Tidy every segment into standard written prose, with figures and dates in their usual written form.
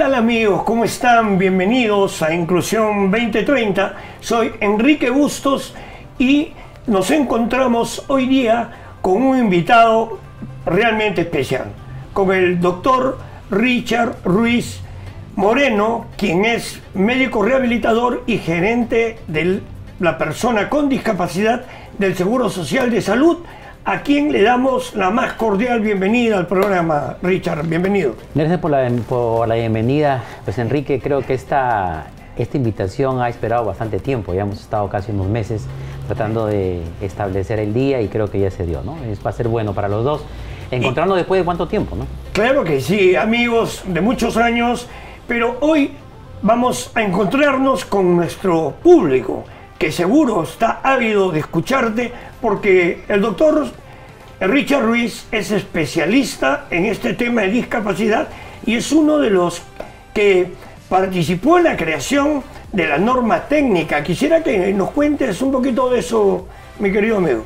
tal amigos? ¿Cómo están? Bienvenidos a Inclusión 2030. Soy Enrique Bustos y nos encontramos hoy día con un invitado realmente especial, con el doctor Richard Ruiz Moreno, quien es médico rehabilitador y gerente de la persona con discapacidad del Seguro Social de Salud, a quien le damos la más cordial bienvenida al programa. Richard, bienvenido. Gracias por la bienvenida. Pues Enrique, creo que esta invitación ha esperado bastante tiempo. Ya hemos estado casi unos meses tratando de establecer el día y creo que ya se dio, ¿no? Va a ser bueno para los dos. Encontrarnos después de cuánto tiempo, ¿no? Claro que sí, amigos de muchos años, pero hoy vamos a encontrarnos con nuestro público, que seguro está ávido de escucharte, porque el doctor Richard Ruiz es especialista en este tema de discapacidad y es uno de los que participó en la creación de la norma técnica. Quisiera que nos cuentes un poquito de eso, mi querido amigo.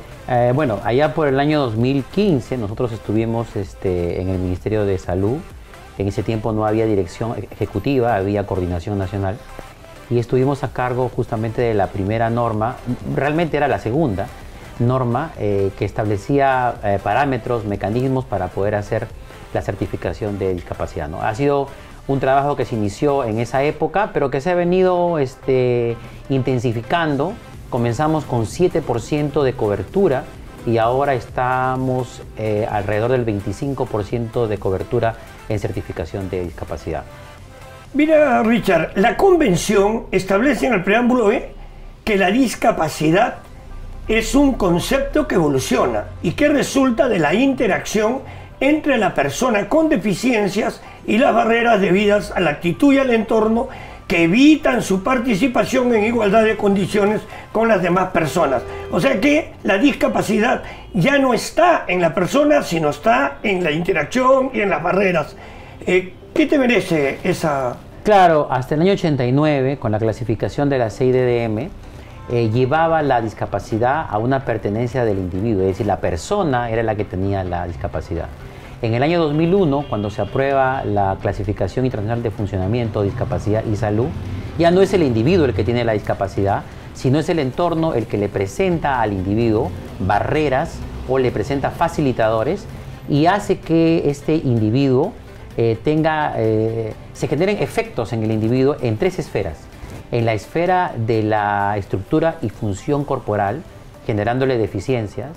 Bueno, allá por el año 2015 nosotros estuvimos en el Ministerio de Salud. En ese tiempo no había dirección ejecutiva, había coordinación nacional. Y estuvimos a cargo justamente de la primera norma, realmente era la segunda norma que establecía parámetros, mecanismos para poder hacer la certificación de discapacidad, ¿no? Ha sido un trabajo que se inició en esa época, pero que se ha venido intensificando. Comenzamos con 7% de cobertura y ahora estamos alrededor del 25% de cobertura en certificación de discapacidad. Mira, Richard, la convención establece en el preámbulo E que la discapacidad es un concepto que evoluciona y que resulta de la interacción entre la persona con deficiencias y las barreras debidas a la actitud y al entorno que evitan su participación en igualdad de condiciones con las demás personas. O sea que la discapacidad ya no está en la persona, sino está en la interacción y en las barreras. ¿Qué te merece esa...? Claro, hasta el año 89, con la clasificación de la CIDDM, llevaba la discapacidad a una pertenencia del individuo, es decir, la persona era la que tenía la discapacidad. En el año 2001, cuando se aprueba la Clasificación Internacional de Funcionamiento, Discapacidad y Salud, ya no es el individuo el que tiene la discapacidad, sino es el entorno el que le presenta al individuo barreras o le presenta facilitadores y hace que este individuo se generen efectos en el individuo en tres esferas. En la esfera de la estructura y función corporal, generándole deficiencias,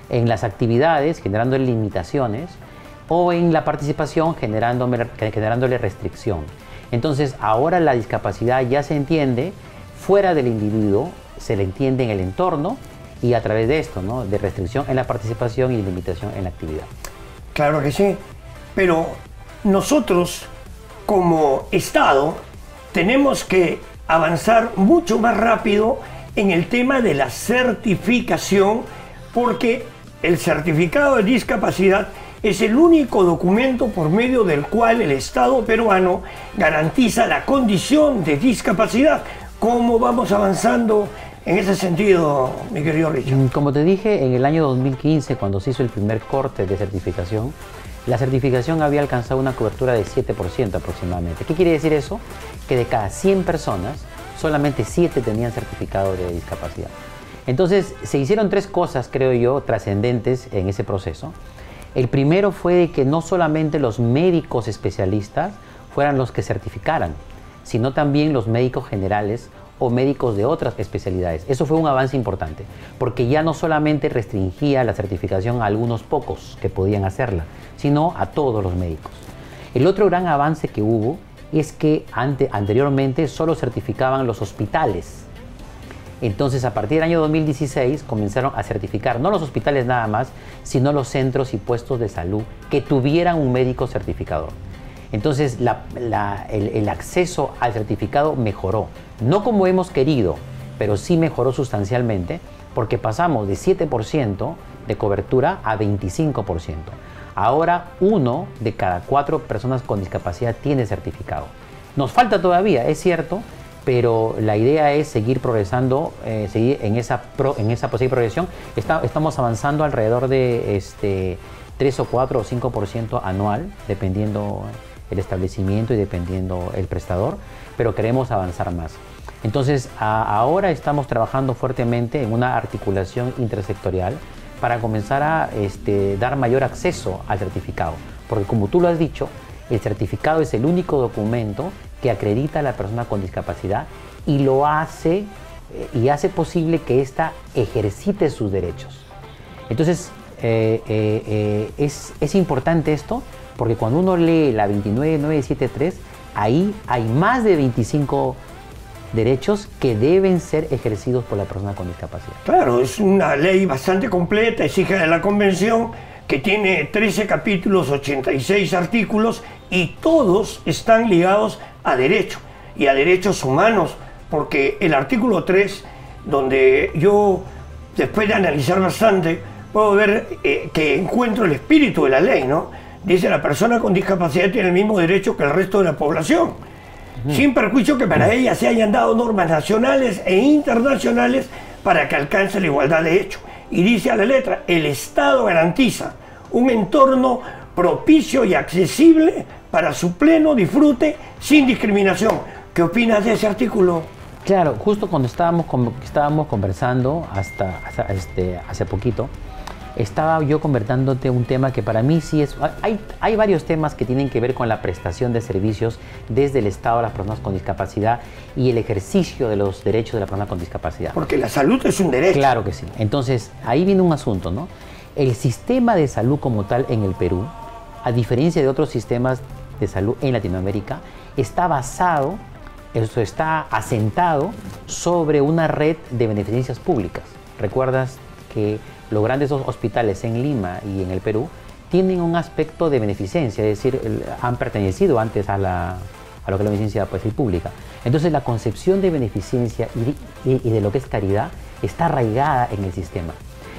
en las actividades, generándole limitaciones, o en la participación, generándole restricción. Entonces, ahora la discapacidad ya se entiende fuera del individuo, se le entiende en el entorno y a través de esto, ¿no?, de restricción en la participación y limitación en la actividad. Claro que sí, pero nosotros como Estado tenemos que avanzar mucho más rápido en el tema de la certificación, porque el certificado de discapacidad es el único documento por medio del cual el Estado peruano garantiza la condición de discapacidad. ¿Cómo vamos avanzando en ese sentido, mi querido Richard? Como te dije, en el año 2015, cuando se hizo el primer corte de certificación, la certificación había alcanzado una cobertura de 7% aproximadamente. ¿Qué quiere decir eso? Que de cada 100 personas, solamente 7 tenían certificado de discapacidad. Entonces, se hicieron tres cosas, creo yo, trascendentes en ese proceso. El primero fue de que no solamente los médicos especialistas fueran los que certificaran, sino también los médicos generales o médicos de otras especialidades. Eso fue un avance importante, porque ya no solamente restringía la certificación a algunos pocos que podían hacerla, sino a todos los médicos. El otro gran avance que hubo es que anteriormente solo certificaban los hospitales. Entonces, a partir del año 2016 comenzaron a certificar no los hospitales nada más, sino los centros y puestos de salud que tuvieran un médico certificador. Entonces, el acceso al certificado mejoró. No como hemos querido, pero sí mejoró sustancialmente, porque pasamos de 7% de cobertura a 25%. Ahora, 1 de cada 4 personas con discapacidad tiene certificado. Nos falta todavía, es cierto, pero la idea es seguir progresando, seguir en esa posible progresión. Estamos avanzando alrededor de 3 o 4 o 5% anual, dependiendo el establecimiento y dependiendo el prestador, pero queremos avanzar más. Entonces, ahora estamos trabajando fuertemente en una articulación intersectorial para comenzar a dar mayor acceso al certificado. Porque como tú lo has dicho, el certificado es el único documento que acredita a la persona con discapacidad y lo hace posible que ésta ejercite sus derechos. Entonces, es importante esto porque cuando uno lee la 29973, ahí hay más de 25 derechos que deben ser ejercidos por la persona con discapacidad. Claro, es una ley bastante completa, es hija de la Convención, que tiene 13 capítulos, 86 artículos y todos están ligados a derecho y a derechos humanos, porque el artículo 3, donde yo, después de analizar bastante, puedo ver que encuentro el espíritu de la ley, ¿no? Dice, la persona con discapacidad tiene el mismo derecho que el resto de la población, sin perjuicio que para ella se hayan dado normas nacionales e internacionales para que alcance la igualdad de hecho. Y dice a la letra, el Estado garantiza un entorno propicio y accesible para su pleno disfrute sin discriminación. ¿Qué opinas de ese artículo? Claro, justo cuando estábamos conversando hace poquito, estaba yo conversándote un tema que para mí sí es... Hay varios temas que tienen que ver con la prestación de servicios desde el Estado a las personas con discapacidad y el ejercicio de los derechos de la persona con discapacidad. Porque la salud es un derecho. Claro que sí. Entonces, ahí viene un asunto, ¿no? El sistema de salud como tal en el Perú, a diferencia de otros sistemas de salud en Latinoamérica, está asentado sobre una red de beneficencias públicas. ¿Recuerdas que los grandes hospitales en Lima y en el Perú tienen un aspecto de beneficencia, es decir, han pertenecido antes a lo que es la beneficencia pública? Entonces la concepción de beneficencia y de lo que es caridad está arraigada en el sistema.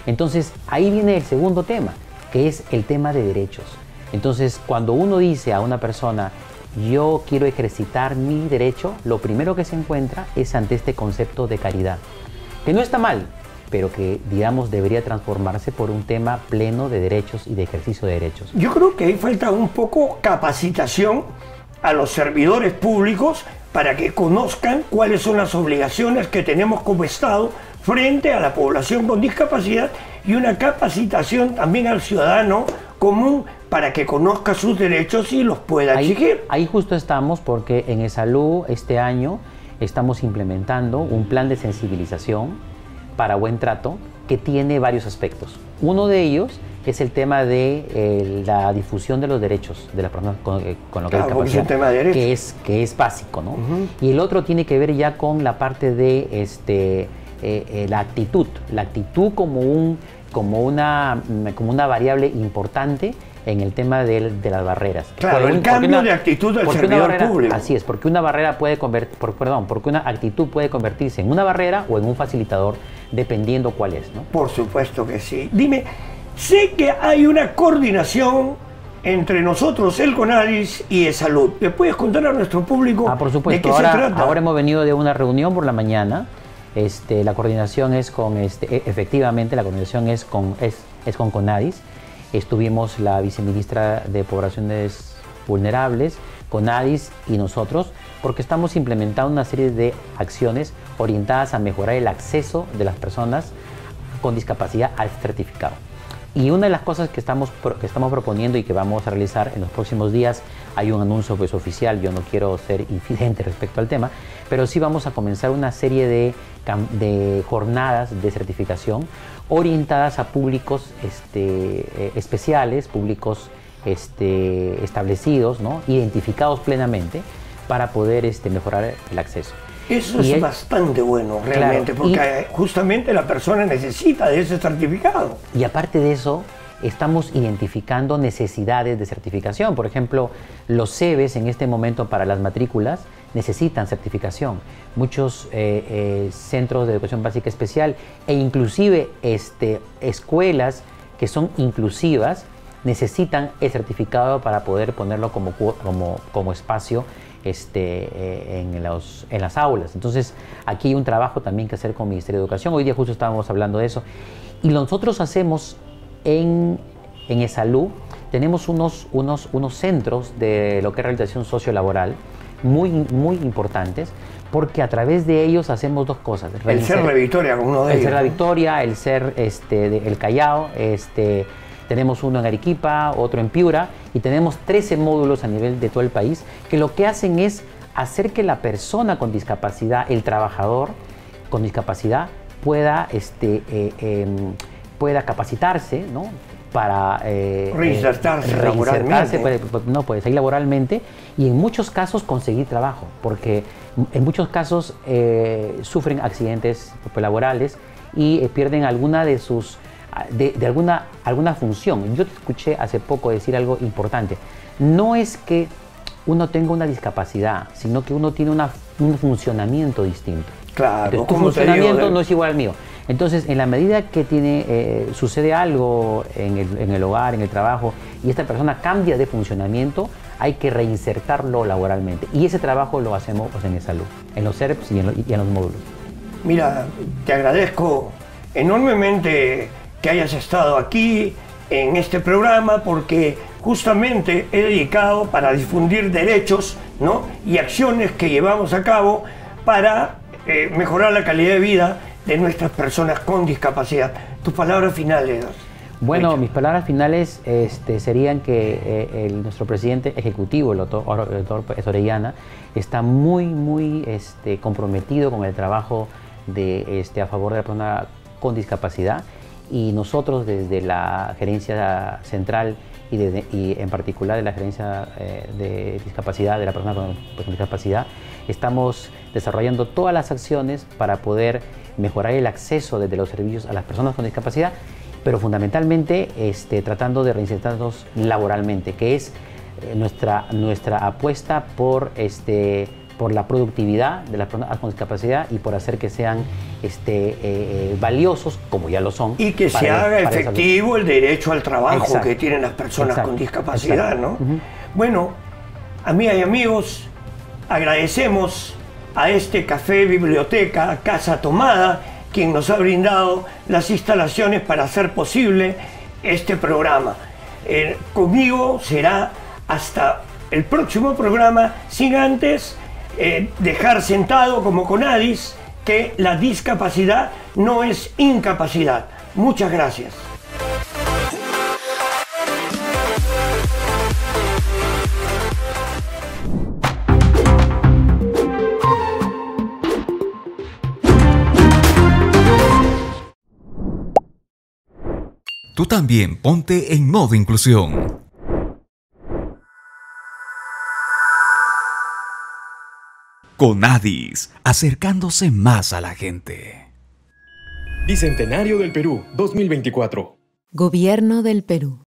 Entonces ahí viene el segundo tema, que es el tema de derechos. Entonces cuando uno dice a una persona, yo quiero ejercitar mi derecho, lo primero que se encuentra es ante este concepto de caridad, que no está mal, pero que, digamos, debería transformarse por un tema pleno de derechos y de ejercicio de derechos. Yo creo que ahí falta un poco capacitación a los servidores públicos para que conozcan cuáles son las obligaciones que tenemos como Estado frente a la población con discapacidad y una capacitación también al ciudadano común para que conozca sus derechos y los pueda exigir. Ahí justo estamos porque en ESalud este año estamos implementando un plan de sensibilización para buen trato que tiene varios aspectos. Uno de ellos es el tema de la difusión de los derechos de las personas con lo que es discapacidad, es un tema de derechos, que es básico, ¿no? Y el otro tiene que ver ya con la parte de la actitud como una variable importante en el tema de las barreras. Claro, el cambio de actitud del servidor público. Así es, porque una barrera porque una actitud puede convertirse en una barrera o en un facilitador, dependiendo cuál es, ¿no? Por supuesto que sí. Dime, sé que hay una coordinación entre nosotros, el CONADIS y ESalud. ¿Le puedes contar a nuestro público por supuesto. de qué se trata? Ahora hemos venido de una reunión por la mañana. La coordinación es con, efectivamente, la coordinación es con CONADIS. Estuvimos la viceministra de Poblaciones Vulnerables, CONADIS y nosotros, porque estamos implementando una serie de acciones orientadas a mejorar el acceso de las personas con discapacidad al certificado. Y una de las cosas que estamos proponiendo y que vamos a realizar en los próximos días, hay un anuncio pues oficial, yo no quiero ser infidente respecto al tema, pero sí vamos a comenzar una serie de jornadas de certificación orientadas a públicos especiales, públicos establecidos, ¿no? Identificados plenamente para poder mejorar el acceso. Eso es bastante bueno, realmente, claro, porque justamente la persona necesita de ese certificado. Y aparte de eso, estamos identificando necesidades de certificación. Por ejemplo, los CEBES en este momento para las matrículas necesitan certificación. Muchos centros de educación básica especial e inclusive escuelas que son inclusivas necesitan el certificado para poder ponerlo como espacio en las aulas. Entonces aquí hay un trabajo también que hacer con el Ministerio de Educación. Hoy día justo estábamos hablando de eso y nosotros hacemos en ESalud tenemos unos centros de lo que es rehabilitación sociolaboral muy importantes, porque a través de ellos hacemos dos cosas. El Cerro de Victoria, uno de ellos. El Cerro de Victoria, el Cerro el Callao, tenemos uno en Arequipa, otro en Piura, y tenemos 13 módulos a nivel de todo el país, que lo que hacen es hacer que la persona con discapacidad, el trabajador con discapacidad, pueda capacitarse, ¿no? Para reinsertarse laboralmente. Puede salir laboralmente y en muchos casos conseguir trabajo, porque en muchos casos sufren accidentes laborales y pierden alguna de sus alguna función. Yo te escuché hace poco decir algo importante. No es que uno tenga una discapacidad, sino que uno tiene un funcionamiento distinto. Claro. Entonces, tu funcionamiento no es igual al mío. Entonces, en la medida que sucede algo en el hogar, en el trabajo, y esta persona cambia de funcionamiento, hay que reinsertarlo laboralmente. Y ese trabajo lo hacemos en el salud, en los CERPs y en los módulos. Mira, te agradezco enormemente que hayas estado aquí en este programa, porque justamente he dedicado para difundir derechos, ¿no? y acciones que llevamos a cabo para mejorar la calidad de vida de nuestras personas con discapacidad. Tus palabras finales. Bueno, mis palabras finales serían que nuestro presidente ejecutivo, el doctor Orellana, está muy comprometido con el trabajo a favor de la persona con discapacidad, y nosotros desde la gerencia central y en particular de la gerencia de discapacidad, de la persona con discapacidad, estamos desarrollando todas las acciones para poder mejorar el acceso desde los servicios a las personas con discapacidad, pero fundamentalmente tratando de reinsertarnos laboralmente, que es nuestra apuesta por la productividad de las personas con discapacidad y por hacer que sean valiosos, como ya lo son. Y que se haga efectivo el derecho al trabajo que tienen las personas con discapacidad, ¿no? Bueno, amigas y amigos, agradecemos a este Café Biblioteca Casa Tomada, quien nos ha brindado las instalaciones para hacer posible este programa. Conmigo será hasta el próximo programa, sin antes dejar sentado como Conadis que la discapacidad no es incapacidad. Muchas gracias. Tú también ponte en modo inclusión. Conadis, acercándose más a la gente. Bicentenario del Perú, 2024. Gobierno del Perú.